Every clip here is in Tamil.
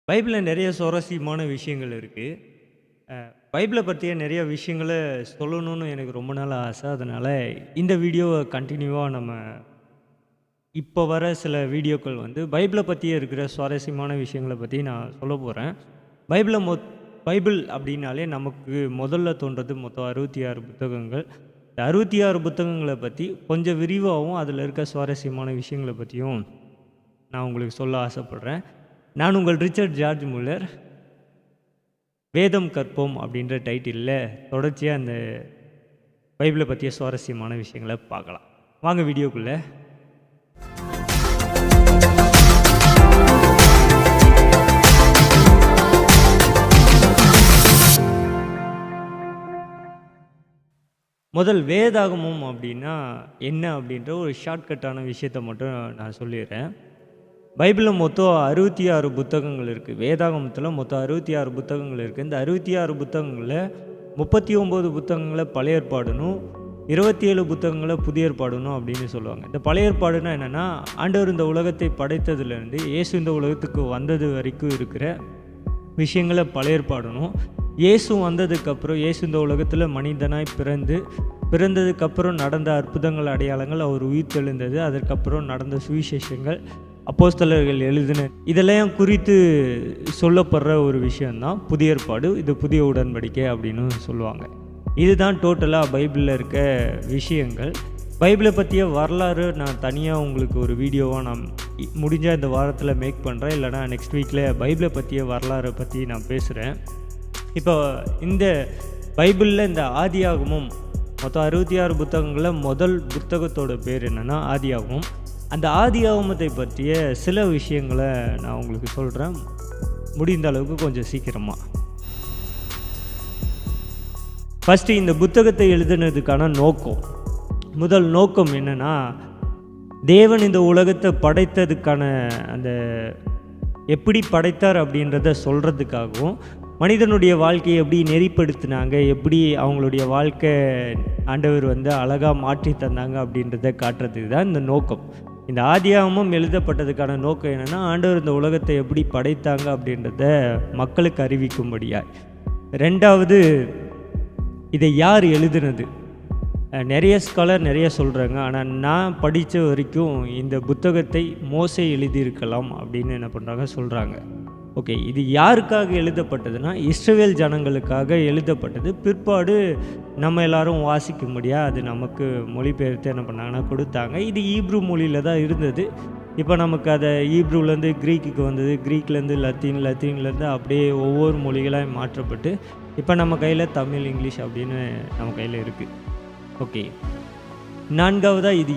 பைபிளில் நிறைய சுவாரஸ்யமான விஷயங்கள் இருக்குது. பைபிளை பற்றிய நிறைய விஷயங்களை சொல்லணும்னு எனக்கு ரொம்ப நாள் ஆசை. அதனால் இந்த வீடியோவை கண்டினியூவாக நம்ம இப்போ வர சில வீடியோக்கள் வந்து பைபிளை பற்றியே இருக்கிற சுவாரஸ்யமான விஷயங்களை பற்றி நான் சொல்ல போகிறேன். பைபிள் அப்படின்னாலே நமக்கு முதல்ல தோன்றது மொத்தம் 66 புத்தகங்கள். இந்த 66 புத்தகங்களை பற்றி கொஞ்சம் விரிவாகவும் அதில் இருக்க சுவாரஸ்யமான விஷயங்களை பற்றியும் நான் உங்களுக்கு சொல்ல ஆசைப்பட்றேன். நான் உங்கள் ரிச்சர்ட் ஜார்ஜ் முல்லர். வேதம் கற்போம் அப்படின்ற டைட்டிலில் தொடர்ச்சியாக அந்த பைபிளை பற்றிய சுவாரஸ்யமான விஷயங்களை பார்க்கலாம். வாங்க வீடியோக்குள்ளே. முதல் வேதாகமம் அப்படின்னா என்ன அப்படின்ற ஒரு ஷார்ட்கட்டான விஷயத்தை மட்டும் நான் சொல்லிடுறேன். பைபிளில் மொத்தம் 66 புத்தகங்கள் இருக்குது. வேதாகமத்தில் மொத்தம் 66 புத்தகங்கள் இருக்குது. இந்த 66 புத்தகங்களில் 39 புத்தகங்களை பழைய ஏற்பாடுனும் 27 புத்தகங்களை புதிய ஏற்பாடுனும் அப்படின்னு சொல்லுவாங்க. இந்த பழைய ஏற்பாடுனா என்னென்னா, ஆண்டவர் இந்த உலகத்தை படைத்ததுலேருந்து இயேசு இந்த உலகத்துக்கு வந்தது வரைக்கும் இருக்கிற விஷயங்களை பழைய ஏற்பாடுனும், இயேசு வந்ததுக்கப்புறம் இயேசு இந்த உலகத்தில் மனிதனாய் பிறந்ததுக்கப்புறம் நடந்த அற்புதங்கள், அடையாளங்கள், அவர் உயிர் தெழுந்தது, அதற்கப்புறம் நடந்த சுவிசேஷங்கள், அப்போஸ்தலர்கள் எழுதின இதெல்லாம் குறித்து சொல்லப்படுற ஒரு விஷயந்தான் புதிய ஏற்பாடு. இது புதிய உடன்படிக்கை அப்படின்னு சொல்லுவாங்க. இதுதான் டோட்டலாக பைபிளில் இருக்க விஷயங்கள். பைபிளை பற்றிய வரலாறு நான் தனியாக உங்களுக்கு ஒரு வீடியோவாக நான் முடிஞ்சால் இந்த வாரத்தில் மேக் பண்ணுறேன். இல்லைனா நெக்ஸ்ட் வீக்கில் பைபிளை பற்றிய வரலாறை பற்றி நான் பேசுகிறேன். இப்போ இந்த பைபிளில் இந்த ஆதியாகமம் மொத்தம் 66 புத்தகங்களில் முதல் புத்தகத்தோட பேர் என்னென்னா ஆதியாகமம். அந்த ஆதியாகமத்தை பற்றிய சில விஷயங்களை நான் உங்களுக்கு சொல்கிறேன், முடிந்த அளவுக்கு கொஞ்சம் சீக்கிரமாக. ஃபஸ்ட்டு இந்த புத்தகத்தை எழுதுனதுக்கான முதல் நோக்கம் என்னென்னா, தேவன் இந்த உலகத்தை படைத்ததுக்கான அந்த எப்படி படைத்தார் அப்படின்றத சொல்கிறதுக்காகவும், மனிதனுடைய வாழ்க்கையை எப்படி நெறிப்படுத்தினாங்க, எப்படி அவங்களுடைய வாழ்க்கை ஆண்டவர் வந்து அழகாக மாற்றி தந்தாங்க அப்படின்றத காட்டுறதுக்கு தான் இந்த நோக்கம். இந்த ஆதியாகமம் எழுதப்பட்டதுக்கான நோக்கம் என்னென்னா, ஆண்டவர் இந்த உலகத்தை எப்படி படைத்தாங்க அப்படின்றத மக்களுக்கு அறிவிக்கும்படியாய். ரெண்டாவது, இதை யார் எழுதுனது? நிறைய ஸ்காலர் நிறைய சொல்கிறாங்க. ஆனால் நான் படித்த வரைக்கும் இந்த புத்தகத்தை மோசே எழுதியிருக்கலாம் அப்படின்னு என்ன பண்ணுறாங்க சொல்கிறாங்க. ஓகே, இது யாருக்காக எழுதப்பட்டதுன்னா இஸ்ரவேல் ஜனங்களுக்காக எழுதப்பட்டது. பிற்பாடு நம்ம எல்லாரும் வாசிக்கும்படியாக அது நமக்கு மொழிபெயர்த்து என்ன பண்ணாங்கன்னா கொடுத்தாங்க. இது ஈப்ரு மொழியில் தான் இருந்தது. இப்போ நமக்கு அதை ஈப்ரூலேருந்து க்ரீக்குக்கு வந்தது, க்ரீக்லேருந்து லத்தீன்லேருந்து அப்படியே ஒவ்வொரு மொழிகளாக மாற்றப்பட்டு இப்போ நம்ம கையில் தமிழ், இங்கிலீஷ் அப்படின்னு நம்ம கையில் இருக்குது. ஓகே, நான்காவதாக இது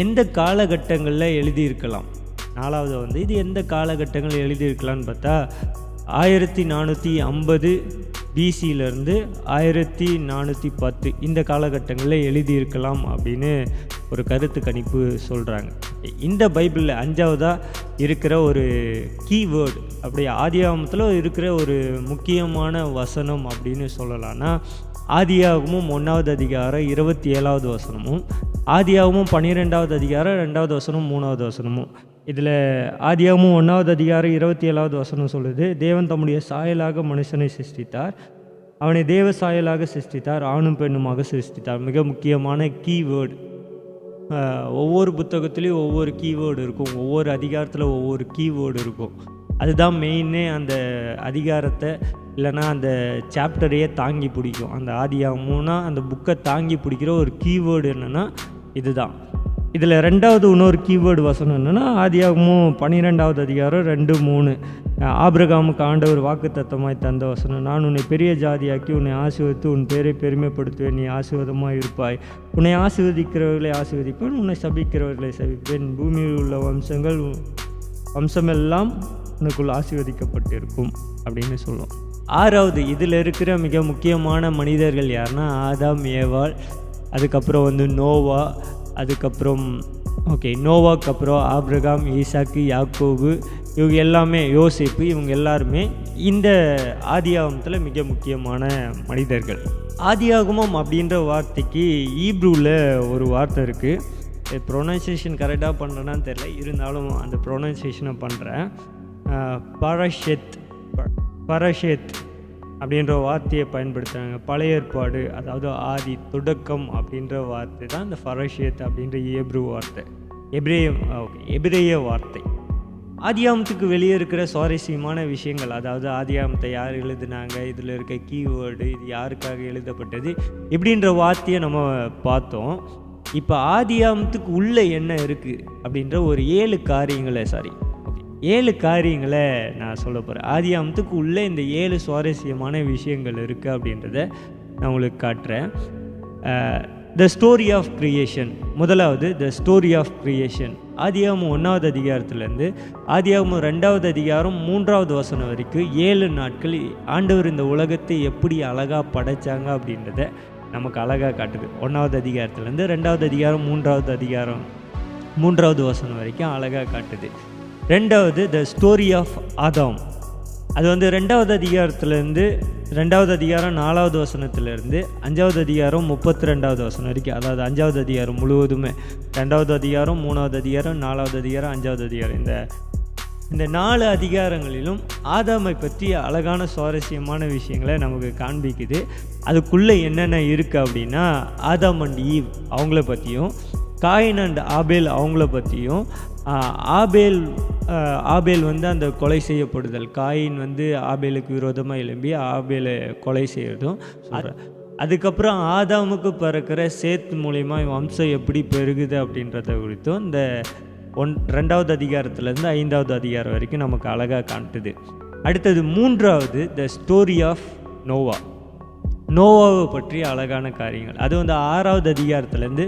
எந்த காலகட்டங்களில் எழுதியிருக்கலாம்? நாலாவது வந்து இது எந்த காலகட்டங்கள் எழுதியிருக்கலான்னு பார்த்தா 1450 பிசியிலேருந்து 1410 இந்த காலகட்டங்களில் எழுதியிருக்கலாம் அப்படின்னு ஒரு கருத்து கணிப்பு சொல்கிறாங்க. இந்த பைபிளில் அஞ்சாவதாக இருக்கிற ஒரு கீவேர்டு, அப்படி ஆதியாகமத்தில் இருக்கிற ஒரு முக்கியமான வசனம் அப்படின்னு சொல்லலாம்னா, ஆதியாகமும் 1வது அதிகாரம் 27வது வசனமும், ஆதியாகமும் 12வது அதிகாரம் 2வது வசனம் 3வது வசனமும். இதில் ஆதியாகமும் 1வது அதிகாரம் 27வது வசனம் சொல்லுது, தேவன் தம்முடைய சாயலாக மனுஷனை சிருஷ்டித்தார், அவனை தேவ சாயலாக சிருஷ்டித்தார், ஆணும் பெண்ணுமாக சிருஷ்டித்தார். மிக முக்கியமான கீவேர்டு. ஒவ்வொரு புத்தகத்துலேயும் ஒவ்வொரு கீவேர்டு இருக்கும், ஒவ்வொரு அதிகாரத்தில் ஒவ்வொரு கீவேர்டு இருக்கும். அதுதான் மெயினே அந்த அதிகாரத்தை இல்லைனா அந்த சாப்டரையே தாங்கி பிடிக்கும். அந்த ஆதியாகமும்னா அந்த புக்கை தாங்கி பிடிக்கிற ஒரு கீவேர்டு என்னென்னா இதுதான். இதில் ரெண்டாவது இன்னொரு கீவேர்டு வசனம் என்னென்னா, ஆதியாகமும் 12வது அதிகாரம் 2-3 ஆபிரகாமுக்கு ஆண்டவர் வாக்குத்தத்தமாய் தந்த வசனம், நான் உன்னை பெரிய ஜாதியாக்கி உன்னை ஆசீர்வதித்து உன் பேரை பெருமைப்படுத்துவேன், நீ ஆசீர்வாதமாக இருப்பாய், உன்னை ஆசீர்வதிக்கிறவர்களை ஆசீர்வதிப்பேன், உன்னை சபிக்கிறவர்களை சபிப்பேன், பூமியில் உள்ள வம்சமெல்லாம் உனக்குள் ஆசீர்வதிக்கப்பட்டிருக்கும் அப்படின்னு சொல்லும். ஆறாவது, இதில் இருக்கிற மிக முக்கியமான மனிதர்கள் யாருன்னா ஆதாம், ஏவாள், அதுக்கப்புறம் வந்து நோவா, அதுக்கப்புறம் நோவாக்கு அப்புறம் ஆபிரகாம், ஈசாக்கு, யாக்கோபு, இவங்க எல்லாமே, யோசேப்பு, இவங்க எல்லாருமே இந்த ஆதியாகமத்தில் மிக முக்கியமான மனிதர்கள். ஆதியாகமம் அப்படின்ற வார்த்தைக்கு ஈப்ரூவில் ஒரு வார்த்தை இருக்குது. ப்ரொனன்சியேஷன் கரெக்டாக பண்ணுறேன்னான்னு தெரில, இருந்தாலும் அந்த ப்ரொனன்சியேஷனை பண்ணுறேன். பரஷேத் அப்படின்ற வார்த்தையை பயன்படுத்துகிறாங்க. பழைய ஏற்பாடு, அதாவது ஆதி, தொடக்கம் அப்படின்ற வார்த்தை தான் இந்த பரஷேத் அப்படின்ற ஏப்ரு வார்த்தை, எபிரேய வார்த்தை. ஆதியாகமத்துக்கு வெளியே இருக்கிற சுவாரஸ்யமான விஷயங்கள், அதாவது ஆதியாகமத்தை யார் எழுதுனாங்க, இதில் இருக்க கீவேர்டு, இது யாருக்காக எழுதப்பட்டது இப்படின்ற வார்த்தையை நம்ம பார்த்தோம். இப்போ ஆதியாகமத்துக்கு உள்ளே என்ன இருக்குது அப்படின்ற ஒரு 7 காரியங்களை நான் சொல்ல போகிறேன். ஆதியாகமத்துக்கு உள்ளே இந்த 7 சுவாரஸ்யமான விஷயங்கள் இருக்குது அப்படின்றத நான் உங்களுக்கு காட்டுறேன். The story of creation. முதலாவது த ஸ்டோரி ஆஃப் கிரியேஷன். ஆதியாகமம் 1வது அதிகாரத்துலேருந்து ஆதியாகமம் 2வது அதிகாரம் 3வது வசனம் வரைக்கும் 7 நாட்கள் ஆண்டவர் இந்த உலகத்தை எப்படி அழகாக படைச்சாங்க அப்படின்றத நமக்கு அழகாக காட்டுது. 1வது அதிகாரத்துலேருந்து 2வது அதிகாரம் 3வது வசனம் வரைக்கும் அழகாக காட்டுது. 2வது த ஸ்டோரி ஆஃப் ஆதாம். அது வந்து 2வது அதிகாரத்துலேருந்து 2வது அதிகாரம் 4வது வசனத்துலேருந்து 5வது அதிகாரம் 32வது வசனம் வரைக்கும், அதாவது 5வது அதிகாரம் முழுவதுமே, 2வது அதிகாரம் 3வது அதிகாரம் 4வது அதிகாரம் 5வது அதிகாரம், இந்த 4 அதிகாரங்களிலும் ஆதாமை பற்றி அழகான சுவாரஸ்யமான விஷயங்களை நமக்கு காண்பிக்குது. அதுக்குள்ளே என்னென்ன இருக்குது அப்படின்னா, ஆதாம் அண்ட் ஈவ் அவங்கள பற்றியும், காயின் அண்ட் ஆபேல் அவங்கள பற்றியும், ஆபேல் வந்து அந்த கொலை செய்யப்படுதல், காயின் வந்து ஆபேலுக்கு விரோதமாக எழும்பி ஆபேலை கொலை செய்யறதும், அதுக்கப்புறம் ஆதாமுக்கு பிறக்கிற சேத் மூலயமா வம்சம் எப்படி பெருகுது அப்படின்றத குறித்தும் இந்த 2வது அதிகாரத்துலேருந்து 5வது அதிகாரம் வரைக்கும் நமக்கு அழகாக காட்டுது. அடுத்தது 3வது த ஸ்டோரி ஆஃப் நோவாவை பற்றி அழகான காரியங்கள். அது வந்து 6வது அதிகாரத்துலேருந்து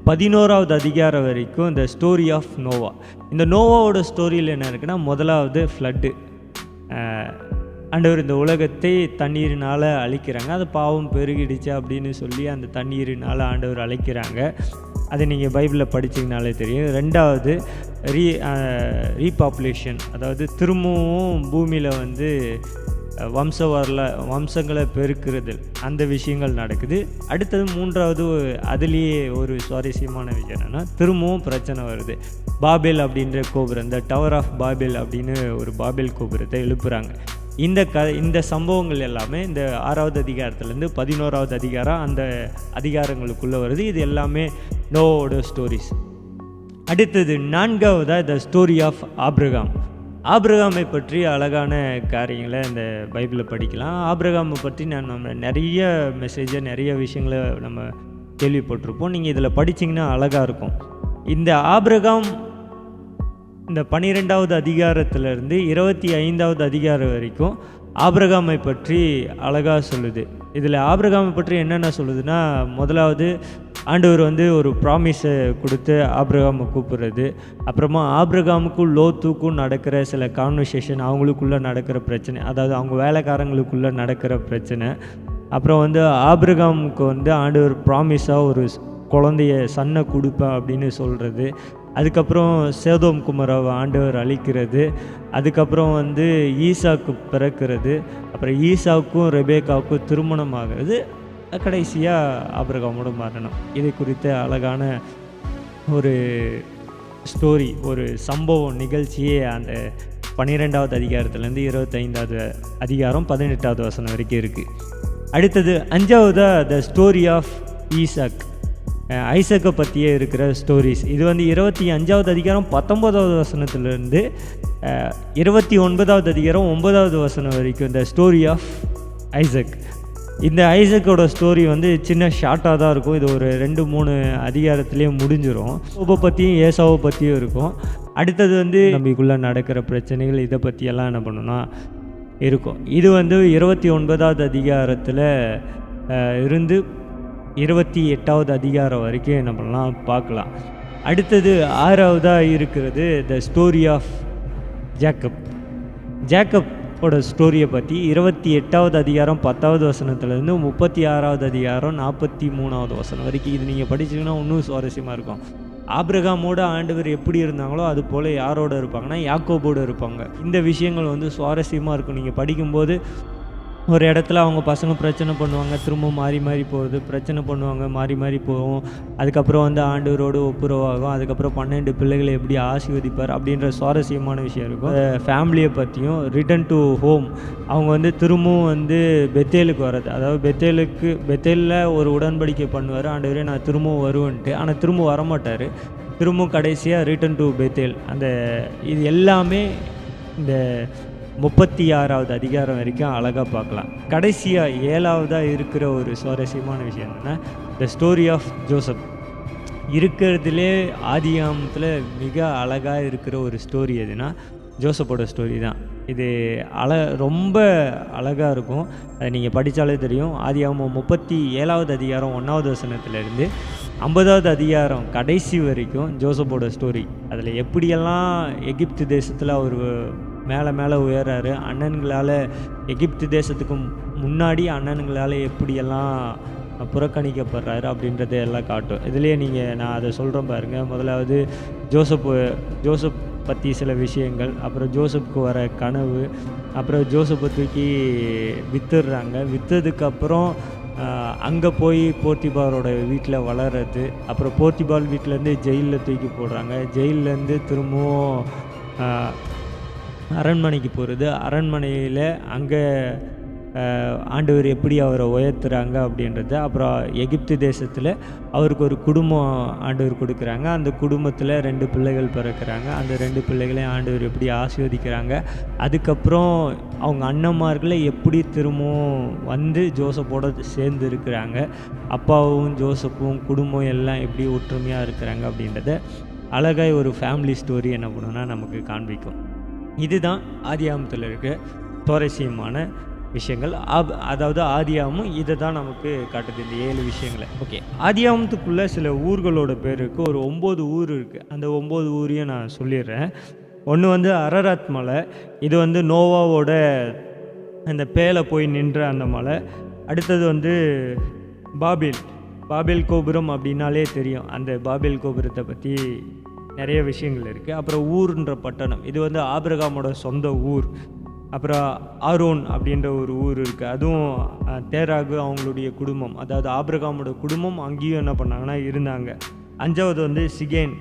11வது அதிகாரம் வரைக்கும் இந்த ஸ்டோரி ஆஃப் நோவா. இந்த நோவாவோட ஸ்டோரியில் என்ன இருக்குன்னா, முதலாவது ஃப்ளட்டு. ஆண்டவர் இந்த உலகத்தை தண்ணீரினால் அழிக்கிறாங்க. அது பாவம் பெருகிடுச்சு அப்படின்னு சொல்லி அந்த தண்ணீரினால் ஆண்டவர் அழிக்கிறாங்க. அதை நீங்கள் பைபிளில் படிச்சிங்கனாலே தெரியும். 2வது ரீபாப்புலேஷன், அதாவது திரும்பவும் பூமியில் வந்து வம்சங்களை பெருக்கிறது, அந்த விஷயங்கள் நடக்குது. அடுத்தது 3வது, அதுலேயே ஒரு சுவாரஸ்யமான விஷயம் என்னென்னா, திரும்பவும் பிரச்சனை வருது. பாபேல் அப்படின்ற கோபுரம், இந்த டவர் ஆஃப் பாபேல் அப்படின்னு ஒரு பாபேல் கோபுரத்தை எழுப்புகிறாங்க. இந்த சம்பவங்கள் எல்லாமே இந்த 6வது அதிகாரத்துலேருந்து 11வது அதிகாரம் அந்த அதிகாரங்களுக்குள்ளே வருது. இது எல்லாமே நோவோட ஸ்டோரிஸ். அடுத்தது 4வது த ஸ்டோரி ஆஃப் ஆபிரகாமை பற்றி அழகான காரியங்களை இந்த பைபிளில் படிக்கலாம். ஆபிரகாமை பற்றி நம்ம நிறைய நிறைய விஷயங்களை நம்ம கேள்விப்பட்டிருப்போம். நீங்கள் இதில் படிச்சிங்கன்னா அழகாக இருக்கும். இந்த ஆபிரகாம் இந்த 12வது அதிகாரத்திலிருந்து 25வது அதிகாரம் வரைக்கும் ஆபிரகாமை பற்றி அழகாக சொல்லுது. இதில் ஆபிரகாமை பற்றி என்னென்ன சொல்லுதுன்னா, முதலாவது ஆண்டவர் வந்து ஒரு ப்ராமிஸை கொடுத்து ஆபிரகாமை கூப்பிடுறது. அப்புறமா ஆபிரகாமுக்கும் லோத்துக்கும் நடக்கிற சில கான்வர்சேஷன், அவங்களுக்குள்ளே நடக்கிற பிரச்சனை, அதாவது அவங்க வேலைக்காரங்களுக்குள்ளே நடக்கிற பிரச்சனை. அப்புறம் வந்து ஆபிரகாமுக்கு வந்து ஆண்டவர் ப்ராமிஸாக ஒரு குழந்தைய சன்னை கொடுப்பேன் அப்படின்னு சொல்கிறது. அதுக்கப்புறம் சேதோம் குமாராவை ஆண்டவர் அழிக்கிறது. அதுக்கப்புறம் வந்து ஈசாக்கு பிறக்கிறது. அப்புறம் ஈசாவுக்கும் ரெபேக்காவுக்கும் திருமணம் ஆகிறது. கடைசியாக ஆபிரகாமோட மரணம். இதை குறித்த அழகான ஒரு ஸ்டோரி, ஒரு சம்பவம், நிகழ்ச்சியே அந்த 12வது அதிகாரத்துலேருந்து 25வது அதிகாரம் 18வது வசனம் வரைக்கும் இருக்குது. அடுத்தது 5வது த ஸ்டோரி ஆஃப் ஐசக்கை பற்றியே இருக்கிற ஸ்டோரிஸ். இது வந்து 25வது அதிகாரம் 19வது வசனத்துலேருந்து 29வது அதிகாரம் 9வது வசனம் வரைக்கும் இந்த ஸ்டோரி ஆஃப் ஐசக். இந்த ஐசக்கோட ஸ்டோரி வந்து சின்ன ஷார்ட்டாக தான் இருக்கும். இது ஒரு 2-3 அதிகாரத்துலேயே முடிஞ்சிடும். யாக்கோபை பற்றியும் ஏசாவை பற்றியும் இருக்கும். அடுத்தது வந்து நம்பிக்குள்ளே நடக்கிற பிரச்சனைகள், இதை பற்றியெல்லாம் என்ன பண்ணணும்னா இருக்கும். இது வந்து 29வது அதிகாரத்தில் இருந்து 28வது அதிகாரம் வரைக்கும் என்ன பண்ணலாம் பார்க்கலாம். அடுத்தது 6வதாக இருக்கிறது த ஸ்டோரி ஆஃப் ஜேக்கப்போட ஸ்டோரியை பற்றி 28வது அதிகாரம் 10வது வசனத்துலேருந்து 36வது அதிகாரம் 43வது வசனம் வரைக்கும். இது நீங்கள் படிச்சிங்கன்னா இன்னும் சுவாரஸ்யமாக இருக்கும். ஆபிரகாமோட ஆண்டவர் எப்படி இருந்தாங்களோ அது போல் யாரோடு இருப்பாங்கன்னா யாக்கோபோடு இருப்பாங்க. இந்த விஷயங்கள் வந்து சுவாரஸ்யமாக இருக்கும். நீங்கள் படிக்கும்போது ஒரு இடத்துல அவங்க பசங்க பிரச்சனை பண்ணுவாங்க, திரும்ப மாறி மாறி போகிறது, பிரச்சனை பண்ணுவாங்க, மாறி மாறி போகும். அதுக்கப்புறம் வந்து ஆண்டவரோடு ஒப்புரவாகும். அதுக்கப்புறம் 12 பிள்ளைகளை எப்படி ஆசீர்வதிப்பார் அப்படின்ற சுவாரஸ்யமான விஷயம் இருக்கும். ஃபேமிலியை பற்றியும் ரிட்டர்ன் டு ஹோம், அவங்க வந்து திரும்பவும் வந்து பெத்தேலுக்கு வர்றது, அதாவது பெத்தேலில் ஒரு உடன்படிக்கை பண்ணுவார், ஆண்டவரே நான் திரும்பவும் வருவேன்ட்டு. ஆனால் திரும்ப வரமாட்டார். திரும்பவும் கடைசியாக ரிட்டர்ன் டு பெத்தேல். இது எல்லாமே இந்த 36வது அதிகாரம் வரைக்கும் அழகாக பார்க்கலாம். கடைசியாக 7வதாக இருக்கிற ஒரு சுவாரஸ்யமான விஷயம் என்னென்னா, த ஸ்டோரி ஆஃப் ஜோசப். இருக்கிறதுலே ஆதியாகமத்தில் மிக அழகாக இருக்கிற ஒரு ஸ்டோரி எதுனா ஜோசப்போட ஸ்டோரி தான். இது ரொம்ப அழகாக இருக்கும். அதை நீங்கள் படித்தாலே தெரியும். ஆதியாகமம் 37வது அதிகாரம் 1வது வசனத்துலேருந்து 50வது அதிகாரம் கடைசி வரைக்கும் ஜோசப்போட ஸ்டோரி. அதில் எப்படியெல்லாம் எகிப்து தேசத்தில் அவர் மேலே உயர்றாரு, அண்ணன்களால் எகிப்து தேசத்துக்கு முன்னாடி அண்ணன்களால் எப்படியெல்லாம் புறக்கணிக்கப்படுறாரு அப்படின்றத எல்லாம் காட்டும். இதுலேயே நான் அதை சொல்கிறேன் பாருங்கள். முதலாவது ஜோசப் பற்றி சில விஷயங்கள், அப்புறம் ஜோசப்புக்கு வர கனவு, அப்புறம் ஜோசப்பை தூக்கி விற்றுடுறாங்க. விற்றதுக்கப்புறம் அங்கே போய் போர்த்திபாலோட வீட்டில் வளர்கிறது, அப்புறம் போர்த்திபால் வீட்டிலேருந்து ஜெயிலில் தூக்கி போடுறாங்க. ஜெயிலேருந்து திரும்பவும் அரண்மனைக்கு போகிறது. அரண்மனையில் அங்கே ஆண்டவர் எப்படி அவரை உயர்த்துறாங்க அப்படின்றத, அப்புறம் எகிப்து தேசத்தில் அவருக்கு ஒரு குடும்பம் ஆண்டவர் கொடுக்குறாங்க. அந்த குடும்பத்தில் 2 பிள்ளைகள் பிறக்கிறாங்க. அந்த 2 பிள்ளைகளையும் ஆண்டவர் எப்படி ஆசீர்வதிக்கிறாங்க. அதுக்கப்புறம் அவங்க அண்ணன்மார்களை எப்படி திரும்பவும் வந்து ஜோசப்போட சேர்ந்து இருக்கிறாங்க. அப்பாவும் ஜோசப்பும் குடும்பம் எல்லாம் எப்படி ஒற்றுமையாக இருக்கிறாங்க அப்படின்றத அழகாய் ஒரு ஃபேமிலி ஸ்டோரி என்ன பண்ணுன்னா நமக்கு காண்பிக்கும். இதுதான் ஆதியாகமத்தில் இருக்க சுவாரஸ்யமான விஷயங்கள். அதாவது ஆதியாகமம் இதை தான் நமக்கு காட்டுது, இந்த 7 விஷயங்களை. ஓகே, ஆதியாகமத்துக்குள்ளே சில ஊர்களோட பேர் இருக்குது. ஒரு 9 ஊர் இருக்குது. அந்த 9 ஊரையும் நான் சொல்லிடுறேன். ஒன்று வந்து அரராத் மலை. இது வந்து நோவாவோட அந்த பேலை போய் நின்ற அந்த மலை. அடுத்தது வந்து பாபேல் கோபுரம் அப்படின்னாலே தெரியும். அந்த பாபேல் கோபுரத்தை பற்றி நிறைய விஷயங்கள் இருக்குது. அப்புறம் ஊர்ன்ற பட்டணம், இது வந்து ஆபிரகாமோட சொந்த ஊர். அப்புறம் ஆரோன் அப்படின்ற ஒரு ஊர் இருக்குது. அதுவும் தேராகு அவங்களுடைய குடும்பம், அதாவது ஆபிரகாமோட குடும்பம் அங்கேயும் என்ன பண்ணாங்கன்னா இருந்தாங்க. 5வது வந்து சீகேன்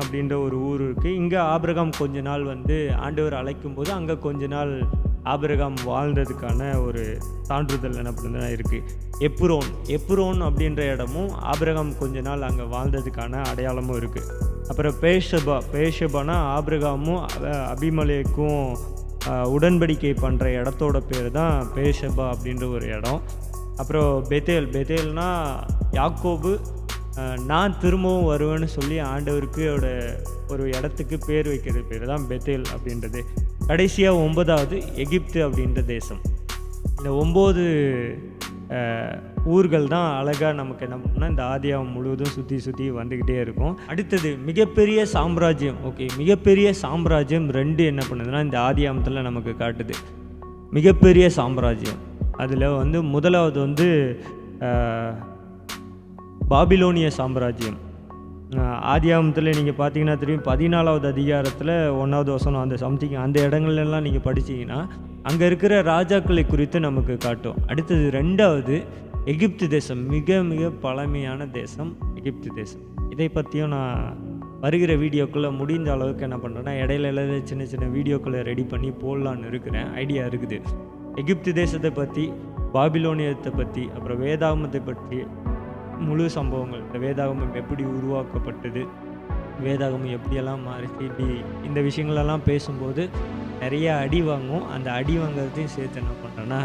அப்படின்ற ஒரு ஊர் இருக்குது. இங்கே ஆபிரகாம் கொஞ்ச நாள் வந்து ஆண்டவர் அழைக்கும் போது அங்கே கொஞ்ச நாள் ஆபிரகாம் வாழ்ந்ததுக்கான ஒரு சான்றிதழ் என்ன பண்ணுறதுனா இருக்குது. எப்புரோன் அப்படின்ற இடமும் ஆபிரகாம் கொஞ்ச நாள் அங்கே வாழ்ந்ததுக்கான அடையாளமும் இருக்குது. அப்புறம் பேஷபானா ஆபிரகாமும் அபிமலேக்கும் உடன்படிக்கை பண்ணுற இடத்தோட பேர் தான் பேஷபா அப்படின்ற ஒரு இடம். அப்புறம் பெத்தேல்னா யாக்கோபு நான் திரும்பவும் வருவேன்னு சொல்லி ஆண்டவருக்கு ஒரு இடத்துக்கு பேர் வைக்கிறது பேர் தான் பெத்தேல் அப்படின்றது. கடைசியாக 9வது எகிப்து அப்படின்ற தேசம். இந்த 9 ஊர்கள் தான் அழகாக நமக்கு என்ன பண்ணால் இந்த ஆதியாகமம் முழுவதும் சுற்றி வந்துக்கிட்டே இருக்கும். அடுத்தது மிகப்பெரிய சாம்ராஜ்யம். ஓகே, மிகப்பெரிய சாம்ராஜ்யம் 2 என்ன பண்ணுதுன்னா இந்த ஆதியாகமத்தில் நமக்கு காட்டுது. மிகப்பெரிய சாம்ராஜ்யம் அதில் வந்து முதலாவது வந்து பாபிலோனிய சாம்ராஜ்யம். ஆதியாகமத்தில் நீங்கள் பார்த்தீங்கன்னா தெரியும், 14வது அதிகாரத்தில் 1வது வசனம் அந்த இடங்கள்லாம் நீங்கள் படித்தீங்கன்னா அங்கே இருக்கிற ராஜாக்களை குறித்து நமக்கு காட்டும். அடுத்தது 2வது எகிப்து தேசம், மிக மிக பழமையான தேசம் எகிப்து தேசம். இதை பற்றியும் நான் வருகிற வீடியோக்குள்ளே முடிந்த அளவுக்கு என்ன பண்ணுறேன்னா இடையில சின்ன வீடியோக்களை ரெடி பண்ணி போடலான்னு இருக்கிறேன், ஐடியா இருக்குது. எகிப்து தேசத்தை பற்றி, பாபிலோனியத்தை பற்றி, அப்புறம் வேதாகமத்தை பற்றி முழு சம்பவங்கள், இந்த வேதாகமம் எப்படி உருவாக்கப்பட்டது, வேதாகமம் எப்படியெல்லாம் மாறிச்சு, இந்த விஷயங்களெல்லாம் பேசும்போது நிறைய அடி வாங்கும். அந்த அடி வாங்கிறதையும் சேர்த்து என்ன பண்ணுறேன்னா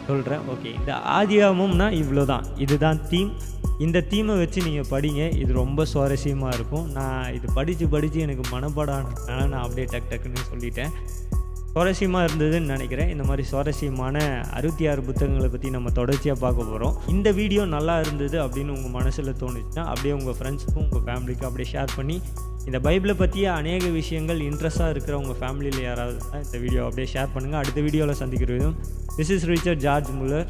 சொல்கிறேன். ஓகே, இந்த ஆதியாகமம்னா இவ்வளோ தான், இதுதான் தீம். இந்த தீமை வச்சு நீங்கள் படிங்க, இது ரொம்ப சுவாரஸ்யமாக இருக்கும். நான் இது படித்து எனக்கு மனப்பாடானதுனால நான் அப்படியே டக்குன்னு சொல்லிட்டேன். சுவாரஸ்யமாக இருந்ததுன்னு நினைக்கிறேன். இந்த மாதிரி சுவாரஸ்யமான 66 புத்தகங்களை பற்றி நம்ம தொடர்ச்சியாக பார்க்க போகிறோம். இந்த வீடியோ நல்லா இருந்தது அப்படின்னு உங்கள் மனசில் தோணுச்சுன்னா அப்படியே உங்கள் ஃப்ரெண்ட்ஸுக்கும் உங்கள் ஃபேமிலிக்கும் அப்படியே ஷேர் பண்ணி, இந்த பைபிளை பற்றிய அநேக விஷயங்கள் இன்ட்ரெஸ்ட்டாக இருக்கிற உங்கள் ஃபேமிலியில் யாராவது இந்த வீடியோ அப்படியே ஷேர் பண்ணுங்கள். அடுத்த வீடியோவில் சந்திக்கிறதும் this is Richard George Muller.